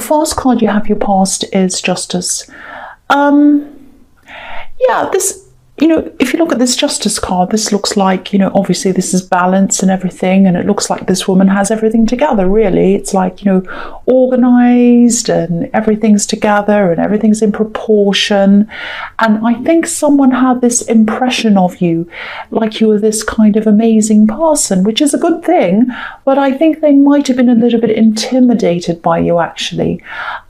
first card you have, your past, is Justice. Yeah, this, if you look at this Justice card, this looks like, obviously this is balance and everything, and it looks like this woman has everything together, really. It's like, organized, and everything's together and everything's in proportion. And I think someone had this impression of you, like you were this kind of amazing person, which is a good thing, but I think they might have been a little bit intimidated by you, actually.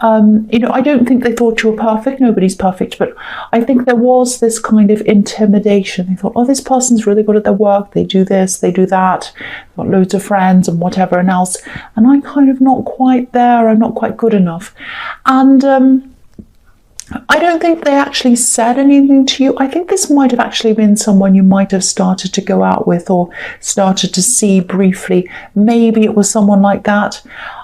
I don't think they thought you were perfect. Nobody's perfect, but I think there was this kind of intimidation. They thought, oh, this person's really good at their work. They do this, they do that. They've got loads of friends and whatever and else. And I'm kind of not quite there. I'm not quite good enough. And I don't think they actually said anything to you. I think this might have actually been someone you might have started to go out with or started to see briefly. Maybe it was someone like that.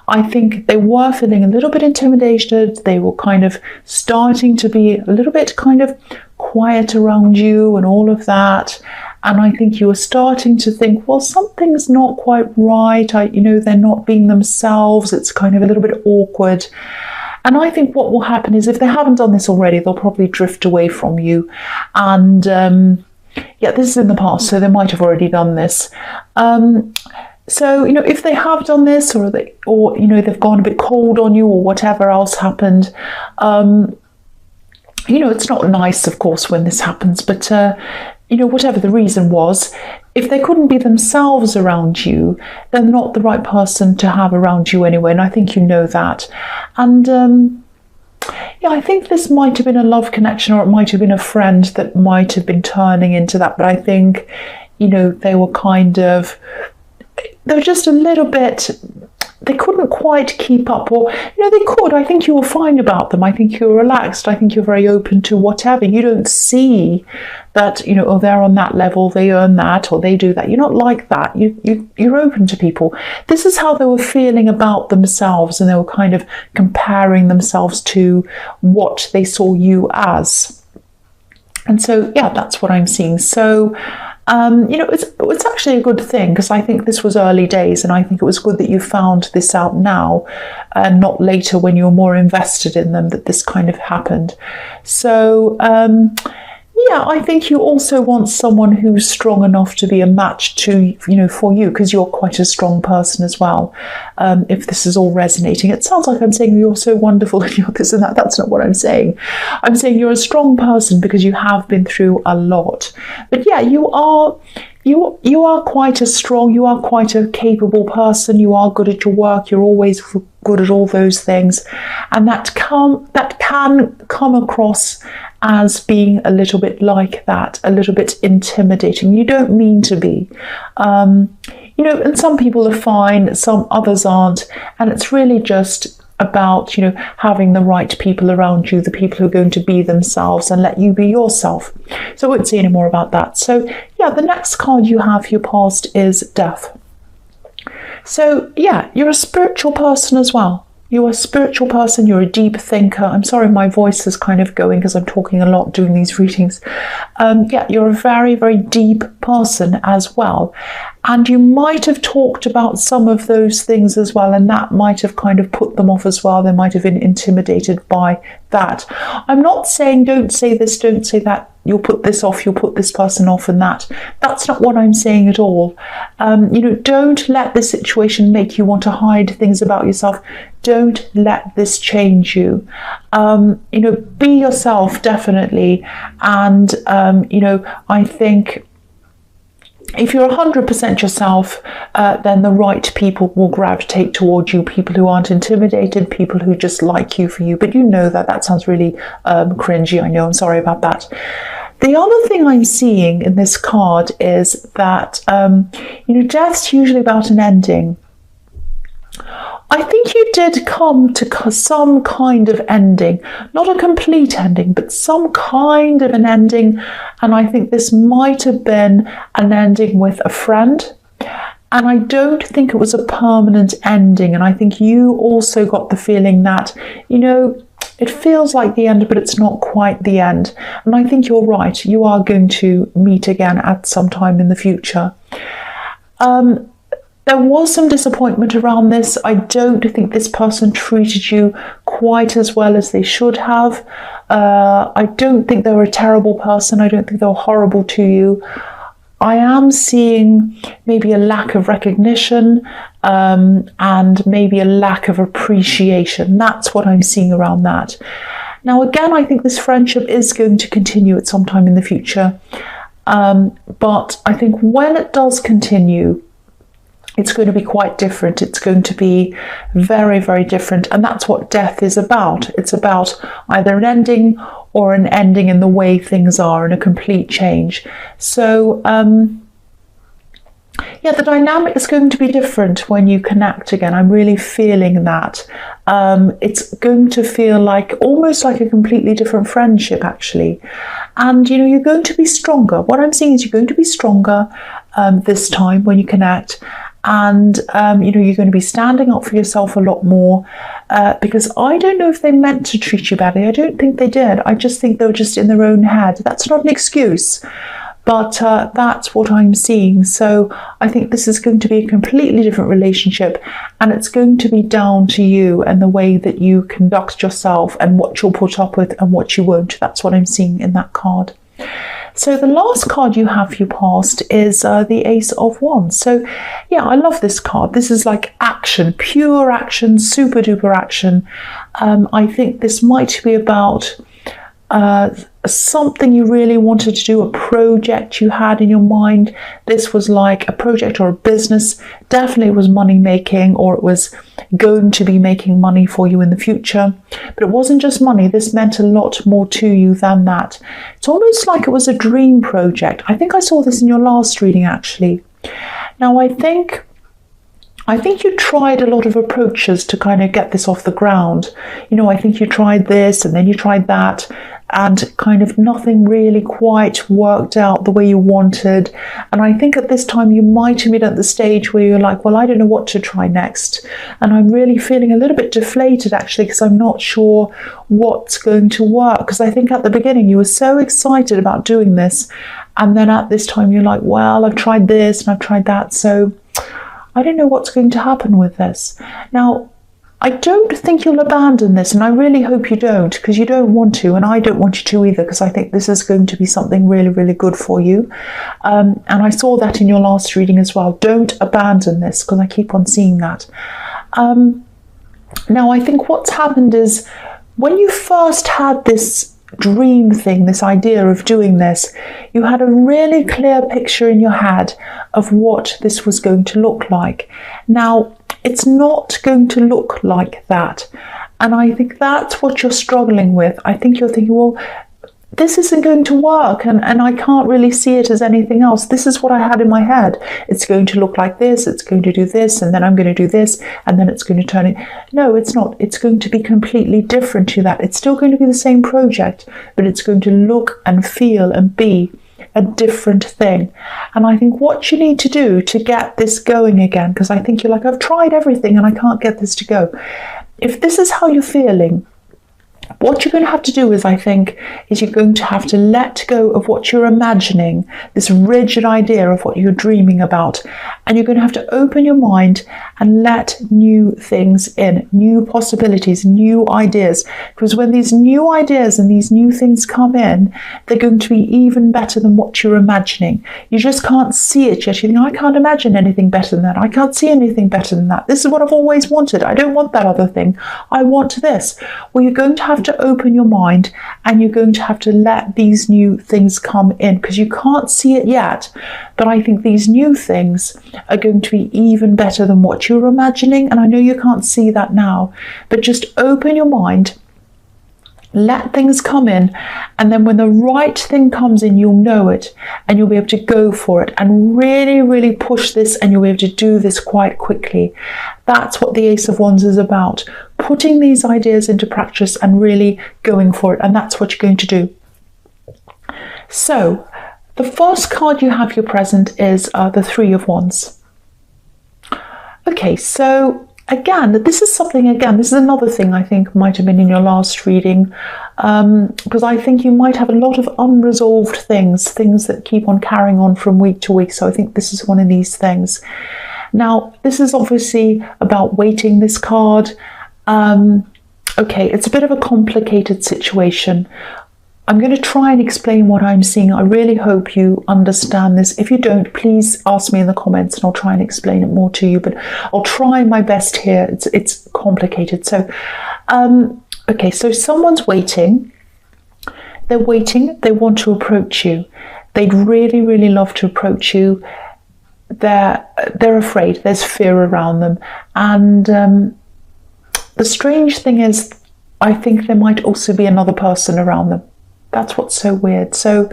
I think they were feeling a little bit intimidated. They were kind of starting to be a little bit kind of quiet around you and all of that. And I think you were starting to think, well, something's not quite right. They're not being themselves. It's kind of a little bit awkward. And I think what will happen is, if they haven't done this already, they'll probably drift away from you. And this is in the past, so they might have already done this. So, if they have done this, or they've gone a bit cold on you, or whatever else happened, it's not nice, of course, when this happens, but, whatever the reason was, if they couldn't be themselves around you, they're not the right person to have around you anyway, and I think you know that. And, I think this might have been a love connection, or it might have been a friend that might have been turning into that, but I think, they were just a little bit, they couldn't quite keep up, or, they could. I think you were fine about them. I think you were relaxed. I think you're very open to whatever. You don't see that, oh, they're on that level, they earn that, or they do that. You're not like that. You're open to people. This is how they were feeling about themselves, and they were kind of comparing themselves to what they saw you as. And so, that's what I'm seeing. So, it's actually a good thing, because I think this was early days, and I think it was good that you found this out now and not later when you were more invested in them, that this kind of happened. So, I think you also want someone who's strong enough to be a match to, for you, because you're quite a strong person as well. If this is all resonating, it sounds like I'm saying you're so wonderful and you're this and that. That's not what I'm saying. I'm saying you're a strong person because you have been through a lot. But you are quite a capable person. You are good at your work. You're always good at all those things, and that can come across as being a little bit like that, a little bit intimidating. You don't mean to be. And some people are fine, some others aren't, and it's really just about, having the right people around you, the people who are going to be themselves and let you be yourself. So I won't say any more about that. So the next card you have for your past is Death. So you're a spiritual person as well. You're a spiritual person, you're a deep thinker. I'm sorry, my voice is kind of going because I'm talking a lot doing these readings. You're a very, very deep person as well. And you might have talked about some of those things as well, and that might have kind of put them off as well. They might have been intimidated by that. I'm not saying don't say this, don't say that. You'll put this off, you'll put this person off and that. That's not what I'm saying at all. Don't let this situation make you want to hide things about yourself. Don't let this change you. Be yourself, definitely. And, I think if you're 100% yourself, then the right people will gravitate toward you, people who aren't intimidated, people who just like you for you. But that sounds really cringy. I know, I'm sorry about that. The other thing I'm seeing in this card is that, death's usually about an ending. I think you did come to some kind of ending, not a complete ending, but some kind of an ending. And I think this might have been an ending with a friend. And I don't think it was a permanent ending. And I think you also got the feeling that, it feels like the end, but it's not quite the end. And I think you're right. You are going to meet again at some time in the future. There was some disappointment around this. I don't think this person treated you quite as well as they should have. I don't think they're a terrible person. I don't think they're horrible to you. I am seeing maybe a lack of recognition and maybe a lack of appreciation. That's what I'm seeing around that. Now, again, I think this friendship is going to continue at some time in the future. But I think when it does continue, it's going to be quite different. It's going to be very, very different. And that's what death is about. It's about either an ending or an ending in the way things are, and a complete change. So, yeah, the dynamic is going to be different when you connect again. I'm really feeling that. It's going to feel like almost like a completely different friendship, actually. And, you know, you're going to be stronger. What I'm seeing is you're going to be stronger this time when you connect. And, you know, you're going to be standing up for yourself a lot more because I don't know if they meant to treat you badly. I don't think they did. I just think they were just in their own head. That's not an excuse. But that's what I'm seeing. So I think this is going to be a completely different relationship, and it's going to be down to you and the way that you conduct yourself and what you'll put up with and what you won't. That's what I'm seeing in that card. So the last card you have for your past is the Ace of Wands. So yeah, I love this card. This is like action, pure action, super duper action. I think this might be about something you really wanted to do, a project you had in your mind. This was like a project or a business. Definitely it was money making, or it was going to be making money for you in the future. But it wasn't just money. This meant a lot more to you than that. It's almost like it was a dream project. I think I saw this in your last reading, actually. Now, I think you tried a lot of approaches to kind of get this off the ground. You know, I think you tried this and then you tried that, and kind of nothing really quite worked out the way you wanted. And I think at this time you might have been at the stage where you're like, well, I don't know what to try next. And I'm really feeling a little bit deflated, actually, because I'm not sure what's going to work. Because I think at the beginning you were so excited about doing this. And then at this time you're like, well, I've tried this and I've tried that. So I don't know what's going to happen with this. Now, I don't think you'll abandon this, and I really hope you don't, because you don't want to, and I don't want you to either, because I think this is going to be something really, really good for you. And I saw that in your last reading as well. Don't abandon this, because I keep on seeing that. Now, I think what's happened is when you first had this dream thing, this idea of doing this, you had a really clear picture in your head of what this was going to look like. Now, it's not going to look like that. And I think that's what you're struggling with. I think you're thinking, well, this isn't going to work, and I can't really see it as anything else. This is what I had in my head. It's going to look like this, it's going to do this, and then I'm going to do this, and then it's going to turn it. No, it's not. It's going to be completely different to that. It's still going to be the same project, but it's going to look and feel and be a different thing. And I think what you need to do to get this going again, because I think you're like, I've tried everything and I can't get this to go. If this is how you're feeling, what you're going to have to do is you're going to have to let go of what you're imagining, this rigid idea of what you're dreaming about, and you're going to have to open your mind and let new things in, new possibilities, new ideas. Because when these new ideas and these new things come in, they're going to be even better than what you're imagining. You just can't see it yet. You think, I can't imagine anything better than that. I can't see anything better than that. This is what I've always wanted. I don't want that other thing. I want this. Well, you're going to have to open your mind, and you're going to have to let these new things come in, because you can't see it yet. But I think these new things are going to be even better than what you're imagining. And I know you can't see that now, but just open your mind, let things come in, and then when the right thing comes in, you'll know it, and you'll be able to go for it and really, really push this, and you'll be able to do this quite quickly. That's what the Ace of Wands is about, putting these ideas into practice and really going for it. And that's what you're going to do. So the first card you have your present is the Three of Wands. Okay, so again, this is another thing I think might have been in your last reading, because I think you might have a lot of unresolved things that keep on carrying on from week to week. So I think this is one of these things. Now, this is obviously about waiting, this card. Okay, it's a bit of a complicated situation. I'm going to try and explain what I'm seeing. I really hope you understand this. If you don't, please ask me in the comments and I'll try and explain it more to you, but I'll try my best here. It's complicated. So, okay, so someone's waiting. They're waiting. They want to approach you. They'd really, really love to approach you. They're afraid. There's fear around them. And the strange thing is, I think there might also be another person around them. That's what's so weird. So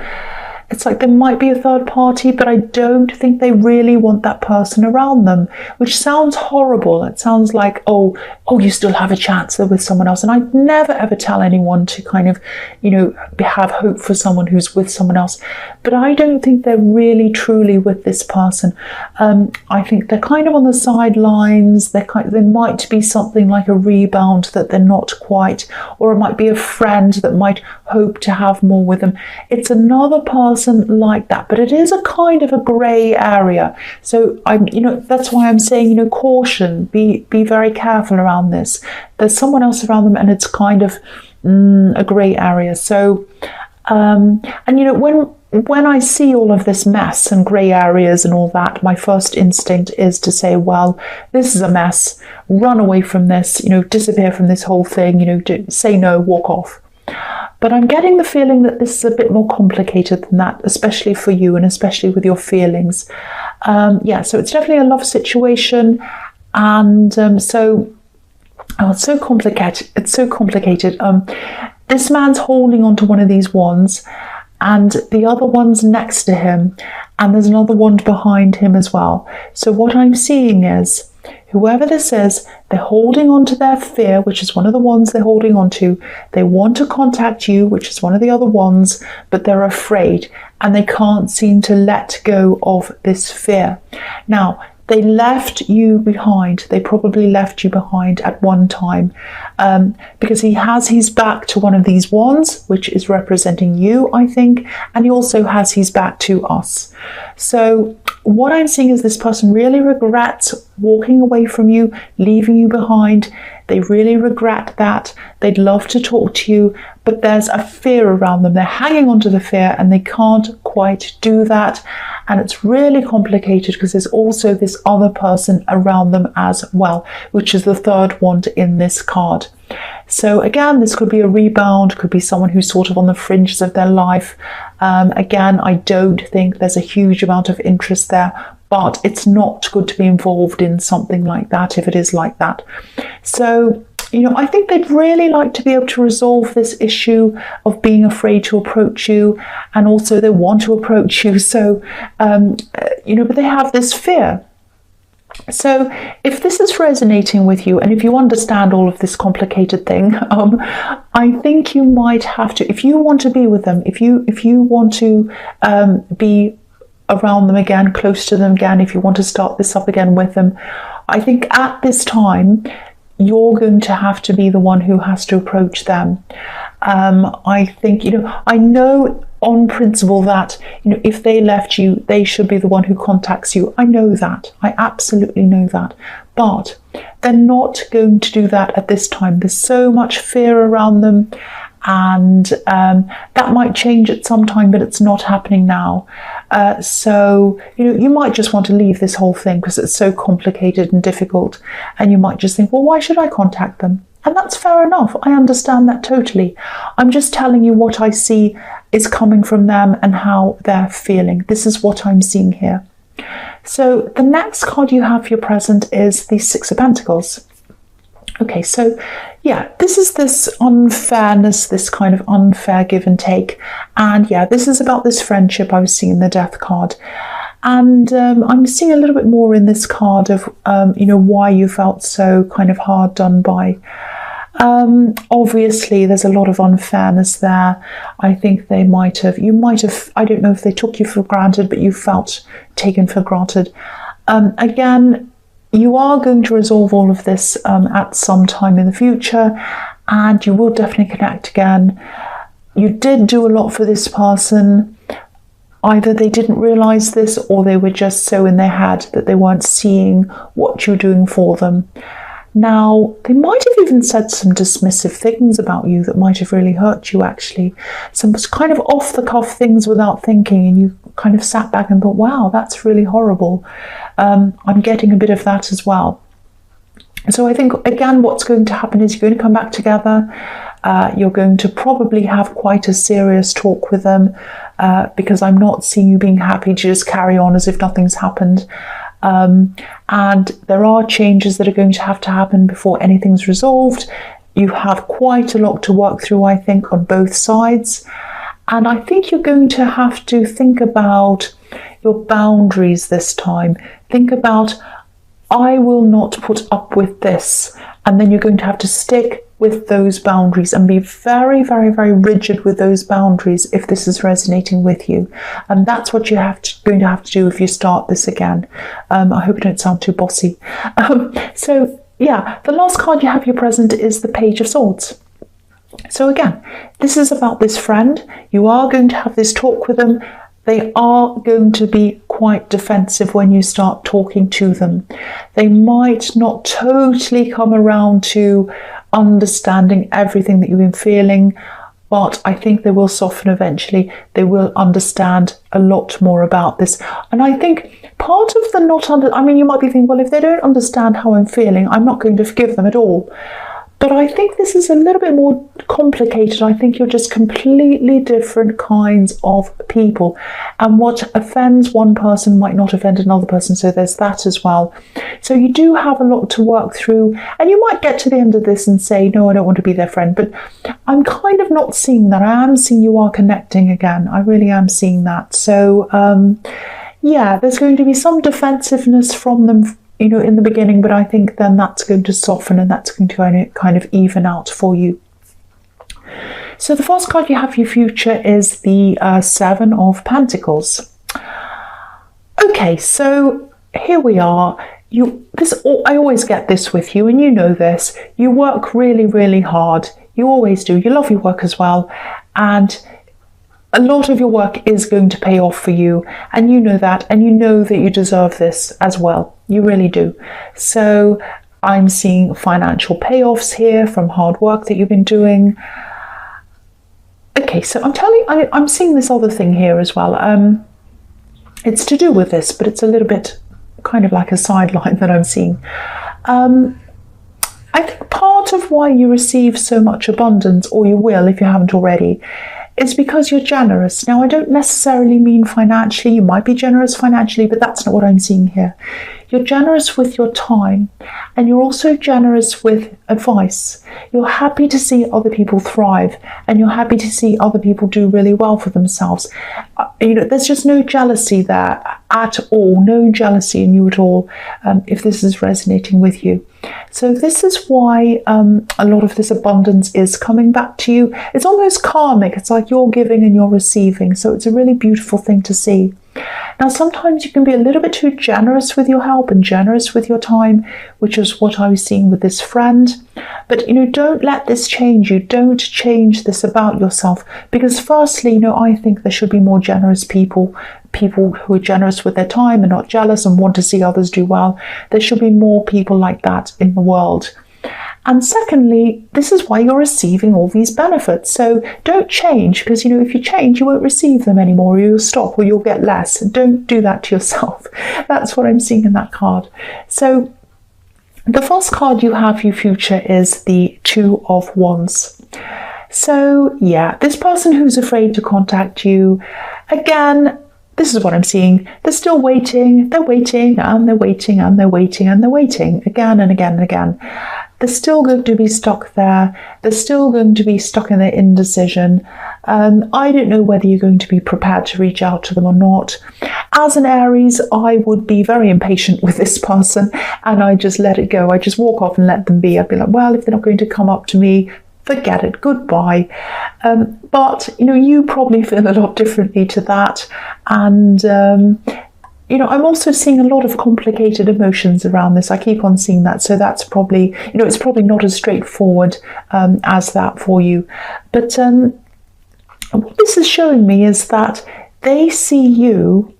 it's like there might be a third party, but I don't think they really want that person around them, which sounds horrible. It sounds like, oh, you still have a chance with someone else. And I'd never, ever tell anyone to kind of, have hope for someone who's with someone else. But I don't think they're really, truly with this person. I think they're kind of on the sidelines. There might be something like a rebound that they're not quite, or it might be a friend that might hope to have more with them. It's another person like that, but it is a kind of a grey area. So that's why I'm saying, caution, be very careful around this. There's someone else around them and it's kind of a grey area. So when I see all of this mess and grey areas and all that, my first instinct is to say, well, this is a mess, run away from this, disappear from this whole thing, say no, walk off. But I'm getting the feeling that this is a bit more complicated than that, especially for you and especially with your feelings. So it's definitely a love situation. And it's so complicated. It's so complicated. This man's holding onto one of these wands and the other one's next to him. And there's another wand behind him as well. So what I'm seeing is, whoever this is, they're holding on to their fear, which is one of the ones they're holding on to. They want to contact you, which is one of the other ones, but they're afraid and they can't seem to let go of this fear. Now, they left you behind. They probably left you behind at one time because he has his back to one of these wands, which is representing you, I think, and he also has his back to us. So what I'm seeing is this person really regrets walking away from you, leaving you behind. They really regret that. They'd love to talk to you, but there's a fear around them. They're hanging on to the fear and they can't quite do that. And it's really complicated because there's also this other person around them as well, which is the third wand in this card. So again, this could be a rebound, could be someone who's sort of on the fringes of their life. Again, I don't think there's a huge amount of interest there, but it's not good to be involved in something like that if it is like that. So, I think they'd really like to be able to resolve this issue of being afraid to approach you, and also they want to approach you. So, but they have this fear. So if this is resonating with you and if you understand all of this complicated thing, I think you might have to, if you want to be with them, if you want to be around them again, close to them again, if you want to start this up again with them, I think at this time you're going to have to be the one who has to approach them. I think, I know on principle that, if they left you, they should be the one who contacts you. I know that. I absolutely know that. But they're not going to do that at this time. There's so much fear around them. And that might change at some time, but it's not happening now. So, you might just want to leave this whole thing because it's so complicated and difficult. And you might just think, well, why should I contact them? And that's fair enough. I understand that totally. I'm just telling you what I see is coming from them and how they're feeling. This is what I'm seeing here. So the next card you have for your present is the Six of Pentacles. Okay, so yeah, this is this unfairness, this kind of unfair give and take. And yeah, this is about this friendship I was seeing in the Death card. And I'm seeing a little bit more in this card of, why you felt so kind of hard done by. Obviously, there's a lot of unfairness there. I think you might have, I don't know if they took you for granted, but you felt taken for granted. Again, you are going to resolve all of this at some time in the future, and you will definitely connect again. You did do a lot for this person. Either they didn't realize this or they were just so in their head that they weren't seeing what you're doing for them. Now, they might have even said some dismissive things about you that might have really hurt you, actually. Some kind of off-the-cuff things without thinking, and you kind of sat back and thought, wow, that's really horrible. I'm getting a bit of that as well. So I think, again, what's going to happen is you're going to come back together. You're going to probably have quite a serious talk with them, because I'm not seeing you being happy to just carry on as if nothing's happened. And there are changes that are going to happen before anything's resolved. You have quite a lot to work through, I think, on both sides. And I think you're going to have to think about your boundaries this time. Think about, I will not put up with this. And then you're going to have to stick with those boundaries and be very, very, very rigid with those boundaries if this is resonating with you. And that's what you're going to have to do if you start this again. I hope I don't sound too bossy. So yeah, the last card you have your present is the Page of Swords. So again, this is about this friend. You are going to have this talk with them. They are going to be quite defensive when you start talking to them. They might not totally come around to understanding everything that you've been feeling, but I think they will soften eventually. They will understand a lot more about this. And I think part of the you might be thinking, well, if they don't understand how I'm feeling, I'm not going to forgive them at all. But I think this is a little bit more complicated. I think you're just completely different kinds of people. And what offends one person might not offend another person. So there's that as well. So you do have a lot to work through. And you might get to the end of this and say, no, I don't want to be their friend. But I'm kind of not seeing that. I am seeing you are connecting again. I really am seeing that. So, yeah, there's going to be some defensiveness from them, in the beginning, but I think then that's going to soften and that's going to kind of even out for you. So the first card you have for your future is the Seven of Pentacles. Okay, so here we are. I always get this with you, and you know this. You work really, really hard. You always do. You love your work as well, and a lot of your work is going to pay off for you, and you know that, and you know that you deserve this as well. You really do. So I'm seeing financial payoffs here from hard work that you've been doing. Okay, so I'm seeing this other thing here as well. It's to do with this, but it's a little bit kind of like a sideline that I'm seeing. I think part of why you receive so much abundance, or you will if you haven't already, is because you're generous. Now, I don't necessarily mean financially. You might be generous financially, but that's not what I'm seeing here. You're generous with your time, and you're also generous with advice. You're happy to see other people thrive, and you're happy to see other people do really well for themselves. There's just no jealousy there at all, no jealousy in you at all, if this is resonating with you. So this is why a lot of this abundance is coming back to you. It's almost karmic. It's like you're giving and you're receiving. So it's a really beautiful thing to see. Now, sometimes you can be a little bit too generous with your help and generous with your time, which is what I was seeing with this friend. But, don't let this change you. Don't change this about yourself. Because firstly, I think there should be more generous people who are generous with their time and not jealous and want to see others do well. There should be more people like that in the world. And secondly, this is why you're receiving all these benefits. So don't change, because, if you change, you won't receive them anymore. You'll stop or you'll get less. Don't do that to yourself. That's what I'm seeing in that card. So the first card you have for your future is the Two of Wands. So yeah, this person who's afraid to contact you, again, this is what I'm seeing. They're still waiting. They're waiting and they're waiting and they're waiting and they're waiting again and again and again. They're still going to be stuck there. They're still going to be stuck in their indecision. I don't know whether you're going to be prepared to reach out to them or not. As an Aries, I would be very impatient with this person and I just let it go. I just walk off and let them be. I'd be like, well, if they're not going to come up to me, forget it, goodbye. But, you probably feel a lot differently to that. And, I'm also seeing a lot of complicated emotions around this. I keep on seeing that. So that's probably, it's probably not as straightforward as that for you. But what this is showing me is that they see you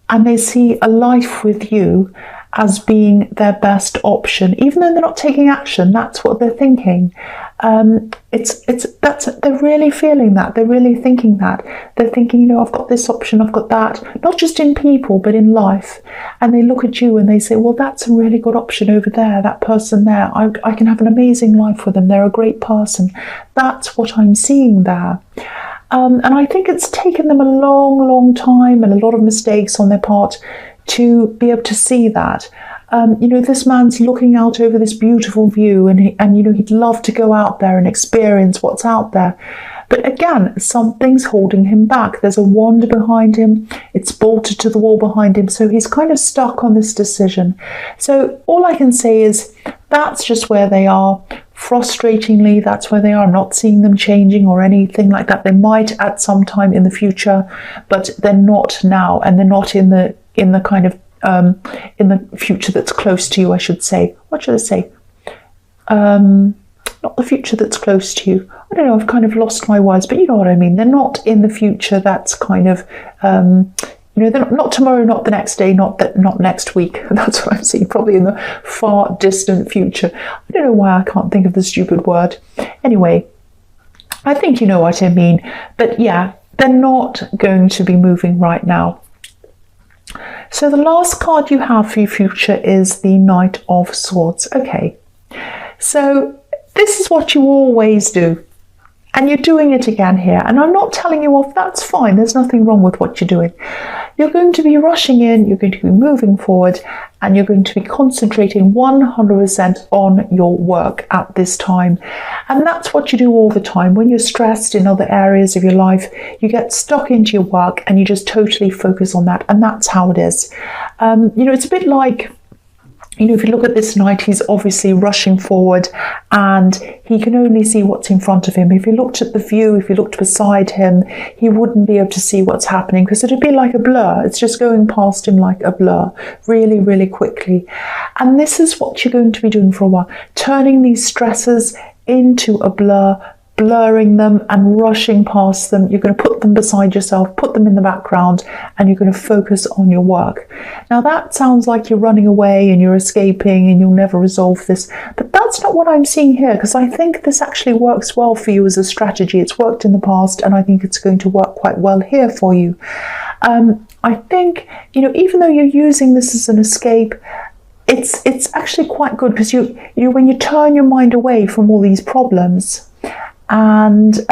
and they see a life with you as being their best option, even though they're not taking action. That's what they're thinking. They're really feeling that. They're really thinking that. They're thinking, I've got this option, I've got that, not just in people, but in life. And they look at you and they say, well, that's a really good option over there, that person there. I can have an amazing life with them. They're a great person. That's what I'm seeing there. And I think it's taken them a long, long time and a lot of mistakes on their part to be able to see that. This man's looking out over this beautiful view, and he'd love to go out there and experience what's out there. But again, something's holding him back. There's a wand behind him. It's bolted to the wall behind him. So he's kind of stuck on this decision. So all I can say is that's just where they are. Frustratingly, that's where they are. I'm not seeing them changing or anything like that. They might at some time in the future, but they're not now, and they're not in the kind of in the future that's close to you, I should say. What should I say? Not the future that's close to you. I don't know, I've kind of lost my words, but you know what I mean. They're not in the future that's kind of, they're not tomorrow, not the next day, not next week. That's what I'm seeing, probably in the far distant future. I don't know why I can't think of the stupid word. Anyway, I think you know what I mean. But yeah, they're not going to be moving right now. So the last card you have for your future is the Knight of Swords. Okay, so this is what you always do. And you're doing it again here. And I'm not telling you off, that's fine. There's nothing wrong with what you're doing. You're going to be rushing in, you're going to be moving forward, and you're going to be concentrating 100% on your work at this time. And that's what you do all the time. When you're stressed in other areas of your life, you get stuck into your work and you just totally focus on that. And that's how it is. It's a bit like, if you look at this knight, he's obviously rushing forward and he can only see what's in front of him. If he looked at the view, if he looked beside him, he wouldn't be able to see what's happening because it'd be like a blur. It's just going past him like a blur, really, really quickly. And this is what you're going to be doing for a while, turning these stresses into a blur, blurring them and rushing past them. You're going to put them beside yourself, put them in the background, and you're going to focus on your work. Now that sounds like you're running away and you're escaping and you'll never resolve this, but that's not what I'm seeing here, because I think this actually works well for you as a strategy. It's worked in the past and I think it's going to work quite well here for you. I think, even though you're using this as an escape, it's actually quite good because when you turn your mind away from all these problems and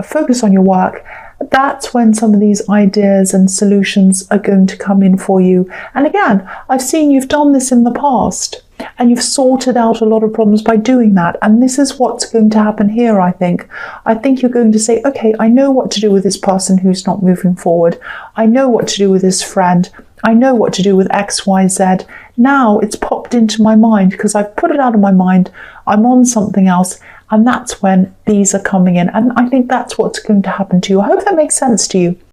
focus on your work, that's when some of these ideas and solutions are going to come in for you. And again, I've seen you've done this in the past and you've sorted out a lot of problems by doing that. And this is what's going to happen here, I think. I think you're going to say, okay, I know what to do with this person who's not moving forward. I know what to do with this friend. I know what to do with X, Y, Z. Now it's popped into my mind because I've put it out of my mind. I'm on something else. And that's when these are coming in. And I think that's what's going to happen to you. I hope that makes sense to you.